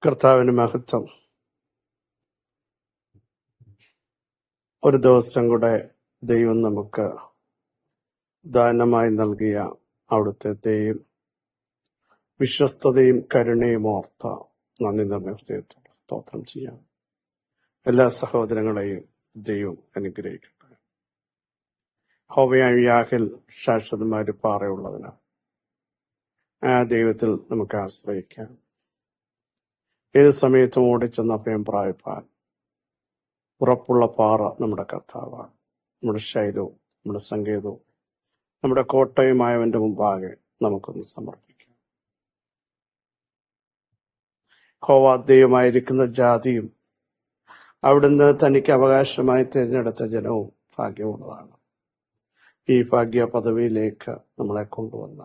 കർത്താവിന് മഹത്വം. ഒരു ദിവസം കൂടെ ദൈവം നമുക്ക് ദാനമായി നൽകിയ അവിടുത്തെ വിശ്വസ്തതയും കരുണയും ഓർത്ത നന്ദി നിറഞ്ഞ ഹൃദയത്തോടെ സ്തോത്രം ചെയ്യാം. എല്ലാ സഹോദരങ്ങളെയും ദൈവം അനുഗ്രഹിക്കട്ടെ. ഹോവയായ യാഹിൽ ശാശ്വതമായ പാറയുള്ളതിനാൽ ആ ദൈവത്തിൽ നമുക്ക് ആശ്രയിക്കാം. ഏത് സമയത്തും ഓടിച്ചെന്ന് അഭയം പ്രാപിപ്പാൻ ഉറപ്പുള്ള പാറ നമ്മുടെ കർത്താവാണ്. നമ്മുടെ ശൈലവും നമ്മുടെ സങ്കേതവും നമ്മുടെ കോട്ടയുമായവന്റെ മുമ്പാകെ നമുക്കൊന്ന് സമർപ്പിക്കാം. ഹോവ ദൈവമായിരിക്കുന്ന ജാതിയും അവിടുന്ന് തനിക്ക് അവകാശമായി തിരഞ്ഞെടുത്ത ജനവും ഭാഗ്യമുള്ളതാണ്. ഈ ഭാഗ്യ പദവിയിലേക്ക് നമ്മളെ കൊണ്ടുവന്ന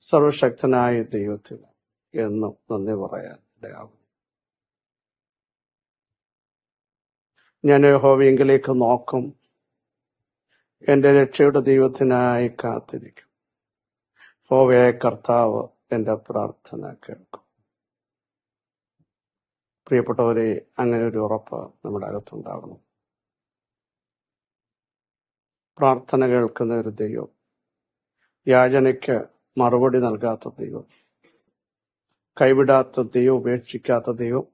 സർവശക്തനായ ദൈവത്തിന് എന്നും നന്ദി പറയാൻ ഇടയാകും. ഞാൻ യഹോവയെങ്കിലേക്ക് നോക്കും, എൻ്റെ രക്ഷയുടെ ദൈവത്തിനായി കാത്തിരിക്കും. യഹോവയായ കർത്താവ് എൻ്റെ പ്രാർത്ഥന കേൾക്കും. പ്രിയപ്പെട്ടവരെ, അങ്ങനെ ഒരു ഉറപ്പ് നമ്മുടെ അകത്തുണ്ടാകണം. പ്രാർത്ഥന കേൾക്കുന്ന ഒരു ദൈവം, യാചനയ്ക്ക് മറുപടി നൽകാത്ത ദൈവം, കൈവിടാത്ത ദൈവം, ഉപേക്ഷിക്കാത്ത ദൈവം,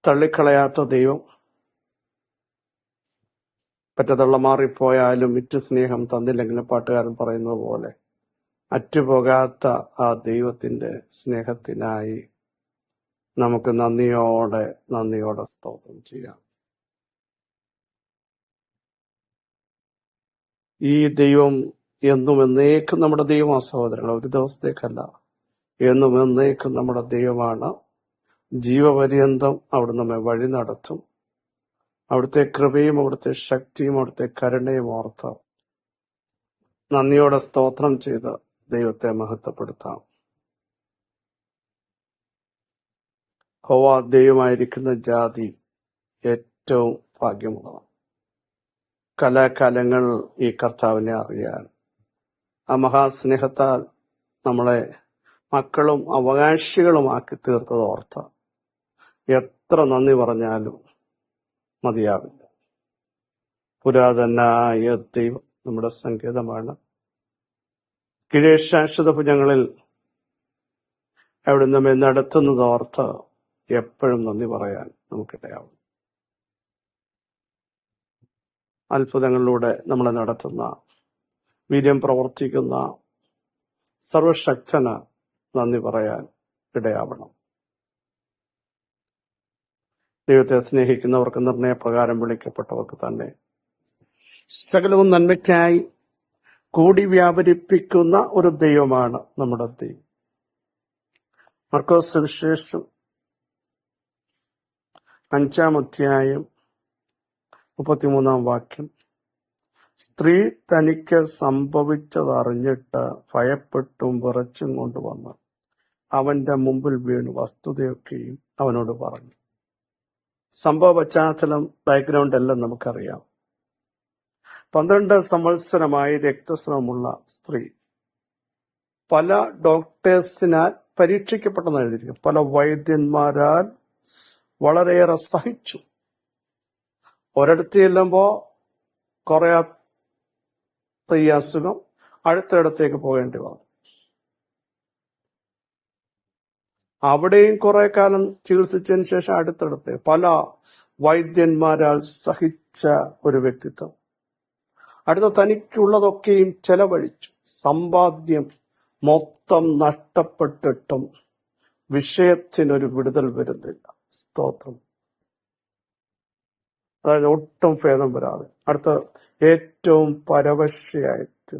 തള്ളിക്കളയാത്ത ദൈവം, പറ്റതള്ള മാറിപ്പോയാലും വിറ്റ് സ്നേഹം തന്നില്ലെങ്കിലും പാട്ടുകാരൻ പറയുന്നത് പോലെ അറ്റുപോകാത്ത ആ ദൈവത്തിന്റെ സ്നേഹത്തിനായി നമുക്ക് നന്ദിയോടെ സ്തോത്രം ചെയ്യാം. ഈ ദൈവം എന്നും എന്നേക്കും നമ്മുടെ ദൈവമാ സഹോദരങ്ങൾ, ഒരു ദിവസത്തേക്കല്ല, എന്നും എന്നേക്കും നമ്മുടെ ദൈവമാണ്. ജീവപര്യന്തം അവിടെ നമ്മെ വഴി നടത്തും. അവിടുത്തെ കൃപയും അവിടുത്തെ ശക്തിയും അവിടുത്തെ കരുണയും ഓർത്ത് നന്ദിയോടെ സ്തോത്രം ചെയ്ത് ദൈവത്തെ മഹത്വപ്പെടുത്താം. ഹോവ ദൈവമായിരിക്കുന്ന ജാതി ഏറ്റവും ഭാഗ്യമുള്ളതാണ്. കലാകാലങ്ങൾ ഈ കർത്താവിനെ അറിയാൻ, ആ മഹാസ്നേഹത്താൽ നമ്മളെ മക്കളും അവകാശികളുമാക്കി തീർത്തത് ഓർത്ത് എത്ര നന്ദി പറഞ്ഞാലും മതിയാവില്ല. പുരാതനായ ദൈവം നമ്മുടെ സങ്കേതമാണ്. കിഴശാശ്വത ഭുജങ്ങളിൽ അവിടെ നമ്മെ നടത്തുന്നത് ഓർത്ത് എപ്പോഴും നന്ദി പറയാൻ നമുക്കിടയാവും. അത്ഭുതങ്ങളിലൂടെ നമ്മളെ നടത്തുന്ന, വീര്യം പ്രവർത്തിക്കുന്ന സർവശക്തന് നന്ദി പറയാൻ ഇടയാവണം. ദൈവത്തെ സ്നേഹിക്കുന്നവർക്ക്, നിർണയപ്രകാരം വിളിക്കപ്പെട്ടവർക്ക് തന്നെ സകലവും നന്മയ്ക്കായി കൂടി വ്യാപരിപ്പിക്കുന്ന ഒരു ദൈവമാണ് നമ്മുടെ ദൈവം. മർക്കോസ് സുവിശേഷം 5-ാം അധ്യായം 33-ാം വാക്യം, സ്ത്രീ തനിക്ക് സംഭവിച്ചതറിഞ്ഞിട്ട് ഭയപ്പെട്ടും വിറച്ചും കൊണ്ടുവന്ന് അവന്റെ മുമ്പിൽ വീണു വസ്തുതയൊക്കെയും അവനോട് പറഞ്ഞു. സംഭവ പശ്ചാത്തലം, ബാക്ക്ഗ്രൗണ്ട് എല്ലാം നമുക്കറിയാം. 12 സംവത്സരമായി രക്തസ്രവമുള്ള സ്ത്രീ പല ഡോക്ടേഴ്സിനാൽ പരീക്ഷിക്കപ്പെട്ടെന്ന് എഴുതിയിരിക്കും. പല വൈദ്യന്മാരാൽ വളരെയേറെ സഹിച്ചു. ഒരിടത്ത് ചെല്ലുമ്പോ കുറയാത്ത ഈ അസുഖം അടുത്തിടത്തേക്ക് പോകേണ്ടി വന്നു. അവിടെയും കുറെ കാലം ചികിത്സിച്ചതിന് ശേഷം അടുത്തടുത്ത് പല വൈദ്യന്മാരാൽ സഹിച്ച ഒരു വ്യക്തിത്വം. അടുത്ത തനിക്കുള്ളതൊക്കെയും ചെലവഴിച്ചു. സമ്പാദ്യം മൊത്തം നഷ്ടപ്പെട്ടിട്ടും വിഷയത്തിനൊരു വിടുതൽ വരുന്നില്ല. സ്തോത്രം. അതായത് ഒട്ടും ഭേദം വരാതെ അടുത്ത ഏറ്റവും പരവശയായിട്ട്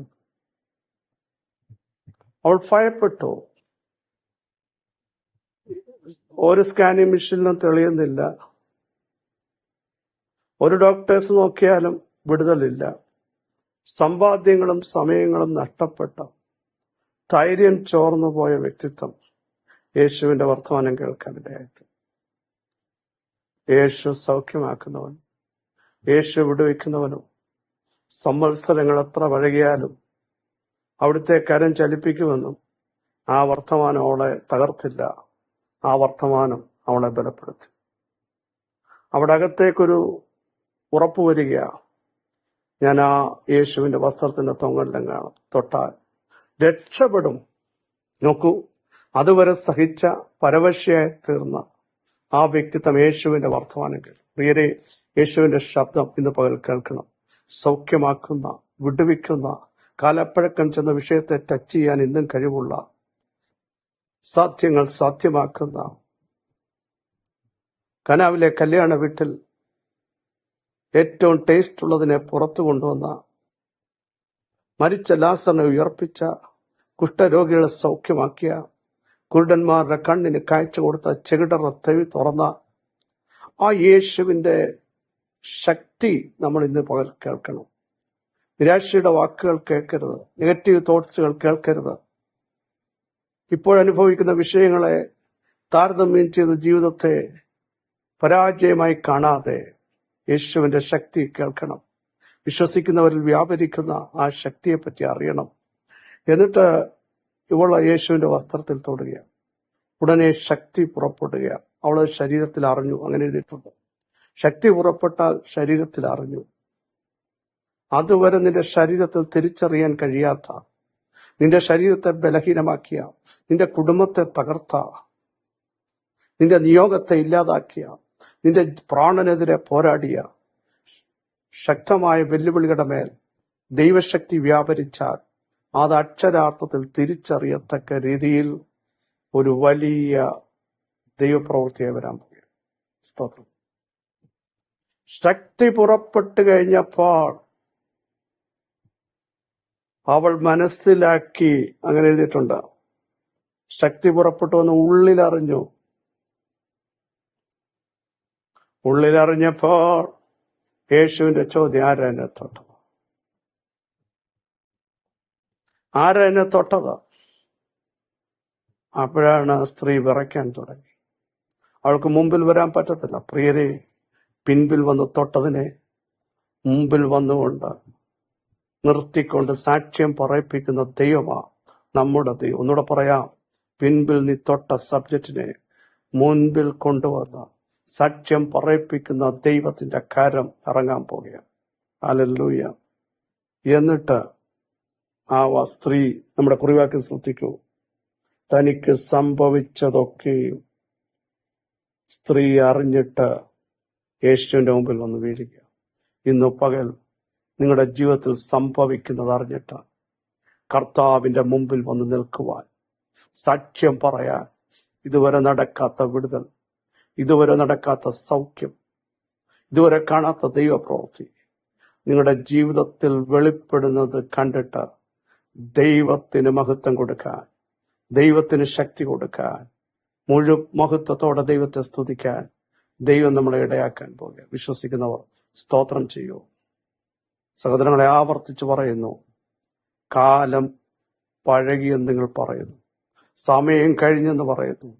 അവൾ ഭയപ്പെട്ടു. ഒരു സ്കാനിങ് മെഷീനിലും തെളിയുന്നില്ല. ഒരു ഡോക്ടേഴ്സ് നോക്കിയാലും വിടുതലില്ല. സമ്പാദ്യങ്ങളും സമയങ്ങളും നഷ്ടപ്പെട്ട, ധൈര്യം ചോർന്നു പോയ വ്യക്തിത്വം യേശുവിന്റെ വർത്തമാനം കേൾക്കാനിടയായിട്ട്, യേശു സൗഖ്യമാക്കുന്നവൻ, യേശു വിടുവിക്കുന്നവനും, സംവത്സരങ്ങൾ എത്ര വഴുകിയാലും അവിടുത്തെ കരം ചലിപ്പിക്കുമെന്നും ആ വർത്തമാനം അവളെ തകർത്തില്ല. ആ വർത്തമാനം അവളെ ബലപ്പെടുത്തി. അവിടെ അകത്തേക്കൊരു ഉറപ്പ് വരിക, ഞാൻ ആ യേശുവിന്റെ വസ്ത്രത്തിന്റെ തൊങ്ങലിലും കാണും, തൊട്ടാൽ രക്ഷപ്പെടും. നോക്കൂ, അതുവരെ സഹിച്ച പരവശയായി തീർന്ന ആ വ്യക്തിത്വം യേശുവിന്റെ വർത്തമാനം കേൾക്കും. പ്രിയരെ, യേശുവിന്റെ ശബ്ദം ഇന്ന് പകൽ കേൾക്കണം. സൗഖ്യമാക്കുന്ന, വിടുവിക്കുന്ന, കാലപ്പഴക്കം ചെന്ന വിഷയത്തെ ടച്ച് ചെയ്യാൻ ഇന്നും കഴിവുള്ള, സാധ്യങ്ങൾ സാധ്യമാക്കുന്ന, കനാവിലെ കല്യാണ വീട്ടിൽ ഏറ്റവും ടേസ്റ്റ് ഉള്ളതിനെ പുറത്തു കൊണ്ടുവന്ന, മരിച്ച ലാസറിനെ ഉയർപ്പിച്ച, കുഷ്ഠരോഗികളെ സൗഖ്യമാക്കിയ, കുരുടന്മാരുടെ കണ്ണിന് കാഴ്ച കൊടുത്ത, ചെകിടറ തെവി തുറന്ന ആ യേശുവിന്റെ ശക്തി നമ്മൾ ഇന്ന് പകൽ കേൾക്കണം. നിരാശയുടെ വാക്കുകൾ കേൾക്കരുത്, നെഗറ്റീവ് തോട്ട്സുകൾ കേൾക്കരുത്. ഇപ്പോഴനുഭവിക്കുന്ന വിഷയങ്ങളെ താരതമ്യം ചെയ്ത് ജീവിതത്തെ പരാജയമായി കാണാതെ യേശുവിന്റെ ശക്തി കേൾക്കണം. വിശ്വസിക്കുന്നവരിൽ വ്യാപരിക്കുന്ന ആ ശക്തിയെപ്പറ്റി അറിയണം. എന്നിട്ട് ഇവള് യേശുവിന്റെ വസ്ത്രത്തിൽ തൊടുക, ഉടനെ ശക്തി പുറപ്പെടുക. അവള് ശരീരത്തിൽ അറിഞ്ഞു, അങ്ങനെ എഴുതിയിട്ടുണ്ട്. ശക്തി പുറപ്പെട്ടാൽ ശരീരത്തിൽ അറിഞ്ഞു. അതുവരെ നിന്റെ ശരീരത്തിൽ തിരിച്ചറിയാൻ കഴിയാത്ത, നിന്റെ ശരീരത്തെ ബലഹീനമാക്കിയ, നിന്റെ കുടുംബത്തെ തകർത്ത, നിന്റെ നിയോഗത്തെ ഇല്ലാതാക്കിയ, നിന്റെ പ്രാണനെതിരെ പോരാടിയ ശക്തമായ വെല്ലുവിളികളുടെ മേൽ ദൈവശക്തി വ്യാപരിച്ചാൽ അത് അക്ഷരാർത്ഥത്തിൽ തിരിച്ചറിയത്തക്ക രീതിയിൽ ഒരു വലിയ ദൈവപ്രവൃത്തിയായി വരാൻ പോകുക. സ്തോത്രം. ശക്തി പുറപ്പെട്ടു കഴിഞ്ഞപ്പോൾ അവൾ മനസ്സിലാക്കി, അങ്ങനെ എഴുതിയിട്ടുണ്ട്. ശക്തി പുറപ്പെട്ടു എന്ന് ഉള്ളിലറിഞ്ഞു. ഉള്ളിലറിഞ്ഞപ്പോൾ യേശുവിന്റെ ചോദ്യം, ആരാ എന്നെ തൊട്ടത്? ആരാ എന്നെ തൊട്ടത്? അപ്പോഴാണ് സ്ത്രീ വിറയ്ക്കാൻ തുടങ്ങി. അവൾക്ക് മുമ്പിൽ വരാൻ പറ്റത്തില്ല. പ്രിയരെ, പിൻപിൽ വന്ന് തൊട്ടതിനെ മുമ്പിൽ വന്നുകൊണ്ട് നിർത്തിക്കൊണ്ട് സാക്ഷ്യം പറയിപ്പിക്കുന്ന ദൈവമാ നമ്മുടെ ദൈവം. ഒന്നുകൂടെ പറയാം, പിൻപിൽ നീ തൊട്ട സബ്ജക്റ്റിനെ മുൻപിൽ കൊണ്ടുവന്ന സാക്ഷ്യം പറയിപ്പിക്കുന്ന ദൈവത്തിന്റെ കരം ഇറങ്ങാൻ പോകുകയാണ്. ഹല്ലേലൂയ. എന്നിട്ട് ആ സ്ത്രീ, നമ്മുടെ കുറിവാക്യം ശ്രദ്ധിക്കൂ, തനിക്ക് സംഭവിച്ചതൊക്കെയും സ്ത്രീ അറിഞ്ഞിട്ട് യേശുവിന്റെ മുമ്പിൽ വന്ന് വീഴുക. ഇന്ന് പകൽ നിങ്ങളുടെ ജീവിതത്തിൽ സംഭവിക്കുന്നത് അറിഞ്ഞിട്ട് കർത്താവിന്റെ മുമ്പിൽ വന്ന് നിൽക്കുവാൻ, സാക്ഷ്യം പറയാൻ, ഇതുവരെ നടക്കാത്ത വിടുതൽ, ഇതുവരെ നടക്കാത്ത സൗഖ്യം, ഇതുവരെ കാണാത്ത ദൈവപ്രവൃത്തി നിങ്ങളുടെ ജീവിതത്തിൽ വെളിപ്പെടുന്നത് കണ്ടിട്ട് ദൈവത്തിന് മഹത്വം കൊടുക്കാൻ, ദൈവത്തിന് ശക്തി കൊടുക്കാൻ, മഹത്വത്തോടെ ദൈവത്തെ സ്തുതിക്കാൻ ദൈവം നമ്മളെ ഇടയാക്കാൻ പോകുക. വിശ്വസിക്കുന്നവർ സ്തോത്രം ചെയ്യൂ. സഹോദരങ്ങളെ, ആവർത്തിച്ച് പറയുന്നു, കാലം പഴകിയെന്ന് നിങ്ങൾ പറയുന്നു, സമയം കഴിഞ്ഞെന്ന് പറയുന്നു,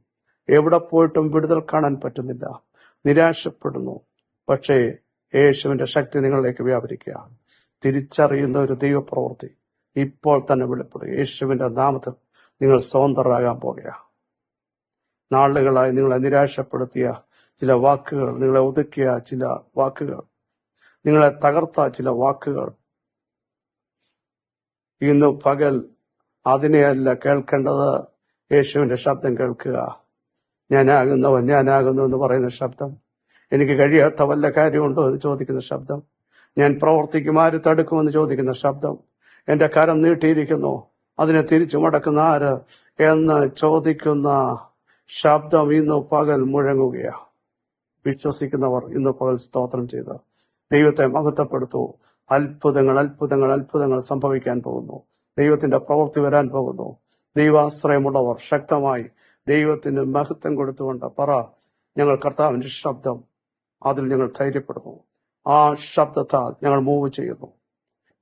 എവിടെ പോയിട്ടും വിടുതൽ കാണാൻ പറ്റുന്നില്ല, നിരാശപ്പെടുന്നു. പക്ഷേ യേശുവിന്റെ ശക്തി നിങ്ങളിലേക്ക് വ്യാപരിക്കുക. തിരിച്ചറിയുന്ന ഒരു ദൈവപ്രവൃത്തി ഇപ്പോൾ തന്നെ വെളിപ്പെടുക. യേശുവിന്റെ നാമത്തിൽ നിങ്ങൾ സ്വതന്ത്രരാകാൻ പോകുക. നാളുകളായി നിങ്ങളെ നിരാശപ്പെടുത്തിയ ചില വാക്കുകൾ, നിങ്ങളെ ഒതുക്കിയ ചില വാക്കുകൾ, നിങ്ങളെ തകർത്ത ചില വാക്കുകൾ, ഇന്ന് പകൽ അതിനെയല്ല കേൾക്കേണ്ടത്. യേശുവിന്റെ ശബ്ദം കേൾക്കുക. ഞാനാകുന്നവൻ, ഞാനാകുന്നു എന്ന് പറയുന്ന ശബ്ദം, എനിക്ക് കഴിയാത്ത വല്ല കാര്യമുണ്ടോ എന്ന് ചോദിക്കുന്ന ശബ്ദം, ഞാൻ പ്രവർത്തിക്കും ആര് തടുക്കുമെന്ന് ചോദിക്കുന്ന ശബ്ദം, എന്റെ കരം നീട്ടിയിരിക്കുന്നു അതിനെ തിരിച്ചു മടക്കുന്ന ആര് എന്ന് ചോദിക്കുന്ന ശബ്ദം ഇന്ന് പകൽ മുഴങ്ങുകയാണ്. വിശ്വസിക്കുന്നവർ ഇന്ന് പകൽ സ്തോത്രം ചെയ്ത് ദൈവത്തെ മഹത്വപ്പെടുത്തൂ. അത്ഭുതങ്ങൾ അത്ഭുതങ്ങൾ അത്ഭുതങ്ങൾ സംഭവിക്കാൻ പോകുന്നു. ദൈവത്തിന്റെ പ്രവൃത്തി വരാൻ പോകുന്നു. ദൈവാശ്രയമുള്ളവർ ശക്തമായി ദൈവത്തിന് മഹത്വം കൊടുത്തുകൊണ്ട് പറ, ഞങ്ങൾ കർത്താവിന്റെ ശബ്ദം, അതിൽ ഞങ്ങൾ ധൈര്യപ്പെടുന്നു. ആ ശബ്ദത്താൽ ഞങ്ങൾ മൂവ് ചെയ്യുന്നു.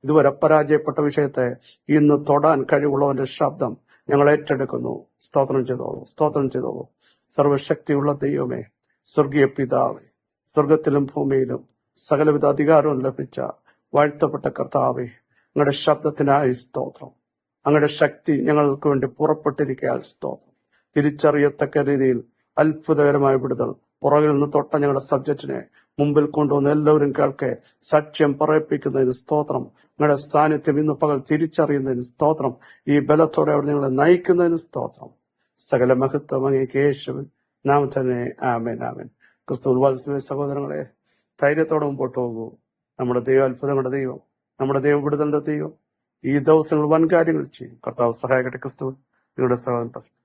ഇതുവരെ പരാജയപ്പെട്ട വിഷയത്തെ ഇന്ന് തൊടാൻ കഴിവുള്ളവന്റെ ശബ്ദം ഞങ്ങൾ ഏറ്റെടുക്കുന്നു. സ്തോത്രം ചെയ്തോളൂ, സ്തോത്രം ചെയ്തോളൂ. സർവശക്തിയുള്ള ദൈവമേ, സ്വർഗീയ പിതാവേ, സ്വർഗത്തിലും ഭൂമിയിലും സകലവിധ അധികാരവും ലഭിച്ച വാഴ്ത്തപ്പെട്ട കർത്താവേ, അങ്ങയുടെ ശബ്ദത്തിനായി സ്തോത്രം. അങ്ങയുടെ ശക്തി ഞങ്ങൾക്ക് വേണ്ടി പുറപ്പെട്ടിരിക്കാൻ സ്തോത്രം. തിരിച്ചറിയത്തക്ക രീതിയിൽ അത്ഭുതകരമായ വിടുതൽ. പുറകിൽ നിന്ന് തൊട്ട ഞങ്ങളുടെ സബ്ജക്റ്റിനെ മുമ്പിൽ കൊണ്ടുവന്ന് എല്ലാവരും കേൾക്കെ സാക്ഷ്യം പറയിപ്പിക്കുന്നതിന് സ്തോത്രം. നിങ്ങളുടെ സാന്നിധ്യം ഇന്ന് പകൽ തിരിച്ചറിയുന്നതിന് സ്തോത്രം. ഈ ബലത്തോടെ അവിടെ നിങ്ങളെ നയിക്കുന്നതിന് സ്തോത്രം. സകല മഹത്വം അങ്ങേക്ക് യേശുവിൻ നാം തന്നെ. ആമേൻ, ആമേൻ. ക്രിസ്തുവിൽ വാത്സല്യ സഹോദരങ്ങളെ, ധൈര്യത്തോടെ മുമ്പോട്ട് പോകൂ. നമ്മുടെ ദൈവം അത്ഭുതങ്ങളുടെ ദൈവം, നമ്മുടെ ദൈവം വിടുതലിന്റെ ദൈവം. ഈ ദിവസങ്ങൾ വൻ കാര്യങ്ങൾ ചെയ്യും. കർത്താവ് സഹായിക്കട്ടെ. ക്രിസ്തുവിൽ നിങ്ങളുടെ സഹോദരൻ